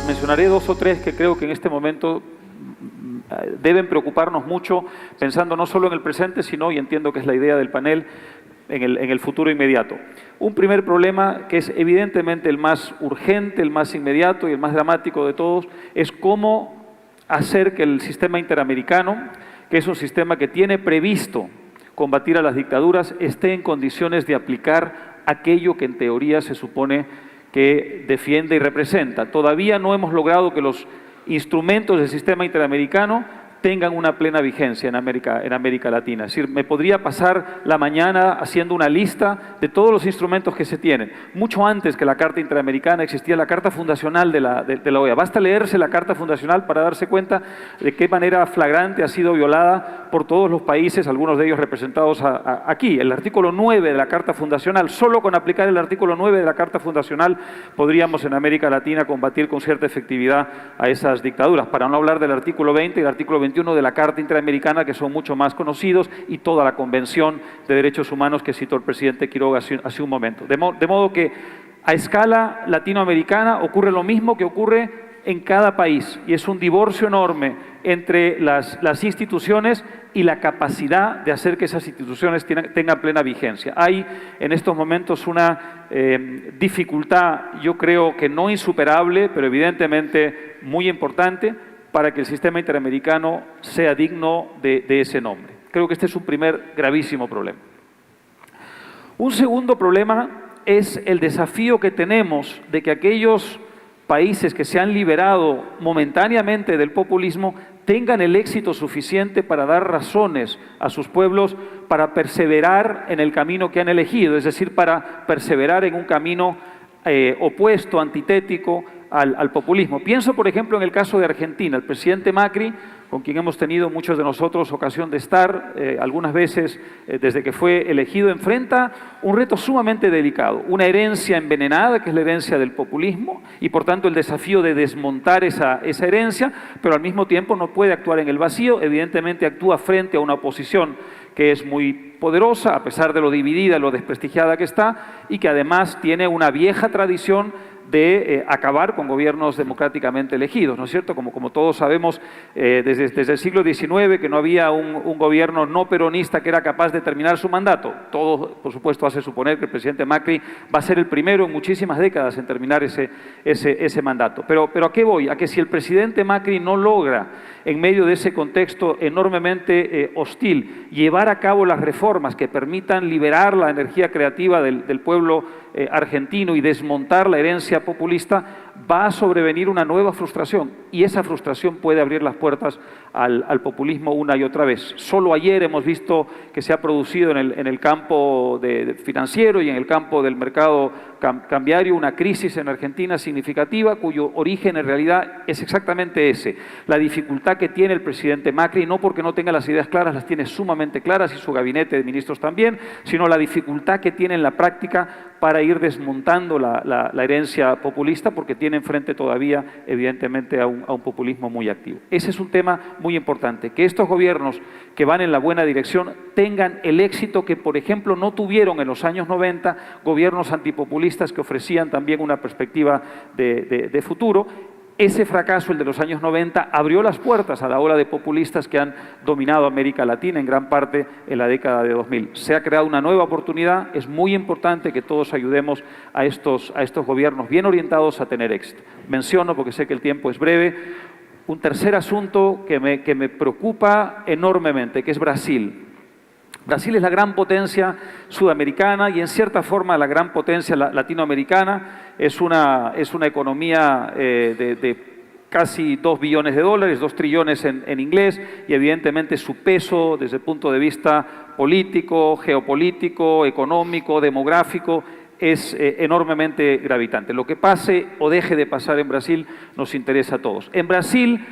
mencionaré dos o tres que creo que en este momento deben preocuparnos mucho, pensando no solo en el presente, sino, y entiendo que es la idea del panel, en el futuro inmediato. Un primer problema, que es evidentemente el más urgente, el más inmediato y el más dramático de todos, es cómo hacer que el sistema interamericano, que es un sistema que tiene previsto combatir a las dictaduras, esté en condiciones de aplicar aquello que en teoría se supone que defiende y representa. Todavía no hemos logrado que los instrumentos del sistema interamericano tengan una plena vigencia en América Latina. Es decir, me podría pasar la mañana haciendo una lista de todos los instrumentos que se tienen. Mucho antes que la Carta Interamericana existía la Carta Fundacional de la OEA. Basta leerse la Carta Fundacional para darse cuenta de qué manera flagrante ha sido violada por todos los países, algunos de ellos representados aquí. El artículo 9 de la Carta Fundacional, solo con aplicar el artículo 9 de la Carta Fundacional podríamos en América Latina combatir con cierta efectividad a esas dictaduras, para no hablar del artículo 20 y el artículo 21 de la Carta Interamericana, que son mucho más conocidos, y toda la Convención de Derechos Humanos que citó el presidente Quiroga hace un momento. De modo que a escala latinoamericana ocurre lo mismo que ocurre en cada país, y es un divorcio enorme entre las instituciones y la capacidad de hacer que esas instituciones tengan plena vigencia. Hay en estos momentos una dificultad, yo creo que no insuperable, pero evidentemente muy importante, para que el sistema interamericano sea digno de ese nombre. Creo que este es un primer gravísimo problema. Un segundo problema es el desafío que tenemos de que aquellos países que se han liberado momentáneamente del populismo tengan el éxito suficiente para dar razones a sus pueblos para perseverar en el camino que han elegido, es decir, para perseverar en un camino opuesto, antitético al populismo. Pienso, por ejemplo, en el caso de Argentina. El presidente Macri, con quien hemos tenido muchos de nosotros ocasión de estar, algunas veces desde que fue elegido, enfrenta un reto sumamente delicado, una herencia envenenada, que es la herencia del populismo, y por tanto el desafío de desmontar esa herencia, pero al mismo tiempo no puede actuar en el vacío. Evidentemente actúa frente a una oposición que es muy poderosa, a pesar de lo dividida, lo desprestigiada que está, y que además tiene una vieja tradición de acabar con gobiernos democráticamente elegidos, ¿no es cierto? Como todos sabemos, desde el siglo XIX, que no había un gobierno no peronista que era capaz de terminar su mandato. Todo, por supuesto, hace suponer que el presidente Macri va a ser el primero en muchísimas décadas en terminar ese mandato. Pero ¿a qué voy? A que si el presidente Macri no logra, en medio de ese contexto enormemente hostil, llevar a cabo las reformas que permitan liberar la energía creativa del pueblo argentino y desmontar la herencia populista, va a sobrevenir una nueva frustración, y esa frustración puede abrir las puertas al populismo una y otra vez. Solo ayer hemos visto que se ha producido en el campo financiero y en el campo del mercado cambiario una crisis en Argentina significativa, cuyo origen en realidad es exactamente ese: la dificultad que tiene el presidente Macri, no porque no tenga las ideas claras, las tiene sumamente claras, y su gabinete de ministros también, sino la dificultad que tiene en la práctica para ir desmontando la herencia populista, porque tiene enfrente todavía, evidentemente, a un populismo muy activo. Ese es un tema muy importante, que estos gobiernos que van en la buena dirección tengan el éxito que, por ejemplo, no tuvieron en los años 90 gobiernos antipopulistas que ofrecían también una perspectiva de futuro. Ese fracaso, el de los años 90, abrió las puertas a la ola de populistas que han dominado América Latina en gran parte en la década de 2000. Se ha creado una nueva oportunidad. Es muy importante que todos ayudemos a estos gobiernos bien orientados a tener éxito. Menciono, porque sé que el tiempo es breve, un tercer asunto que me preocupa enormemente, que es Brasil. Brasil es la gran potencia sudamericana y en cierta forma la gran potencia latinoamericana. Es una economía de casi 2 billones de dólares, 2 trillones en inglés, y evidentemente su peso desde el punto de vista político, geopolítico, económico, demográfico, es enormemente gravitante. Lo que pase o deje de pasar en Brasil nos interesa a todos. En Brasil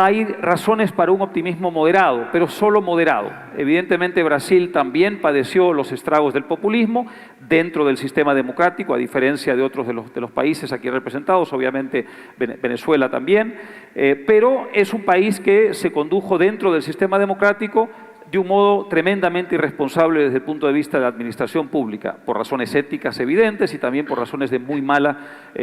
hay razones para un optimismo moderado, pero solo moderado. Evidentemente Brasil también padeció los estragos del populismo dentro del sistema democrático, a diferencia de otros de los países aquí representados, obviamente Venezuela también, pero es un país que se condujo dentro del sistema democrático de un modo tremendamente irresponsable desde el punto de vista de la administración pública, por razones éticas evidentes y también por razones de muy mala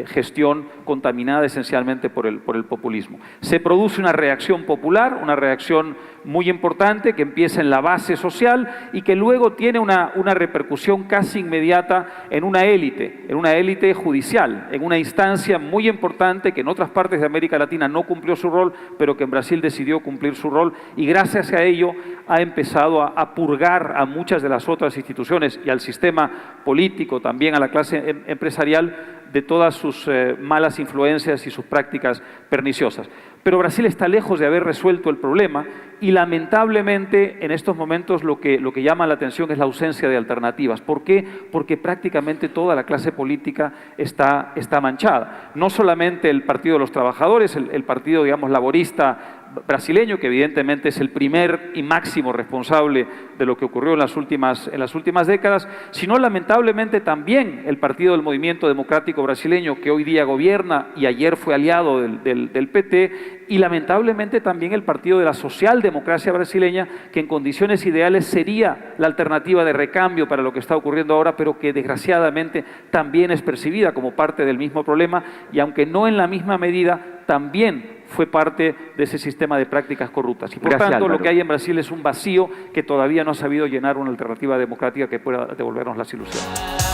gestión contaminada esencialmente por el populismo. Se produce una reacción popular, una reacción muy importante que empieza en la base social y que luego tiene una repercusión casi inmediata en una élite judicial, en una instancia muy importante que en otras partes de América Latina no cumplió su rol, pero que en Brasil decidió cumplir su rol y gracias a ello ha empezado a purgar a muchas de las otras instituciones y al sistema político, también a la clase empresarial, de todas sus malas influencias y sus prácticas perniciosas. Pero Brasil está lejos de haber resuelto el problema y lamentablemente en estos momentos lo que llama la atención es la ausencia de alternativas. ¿Por qué? Porque prácticamente toda la clase política está manchada. No solamente el Partido de los Trabajadores, el partido, digamos, laborista brasileño, que evidentemente es el primer y máximo responsable de lo que ocurrió en las últimas décadas, sino lamentablemente también el Partido del Movimiento Democrático Brasileño, que hoy día gobierna y ayer fue aliado del PT, y lamentablemente también el Partido de la Socialdemocracia Brasileña, que en condiciones ideales sería la alternativa de recambio para lo que está ocurriendo ahora, pero que desgraciadamente también es percibida como parte del mismo problema y aunque no en la misma medida, también fue parte de ese sistema de prácticas corruptas. Y por tanto, Álvaro, lo que hay en Brasil es un vacío que todavía no ha sabido llenar una alternativa democrática que pueda devolvernos las ilusiones.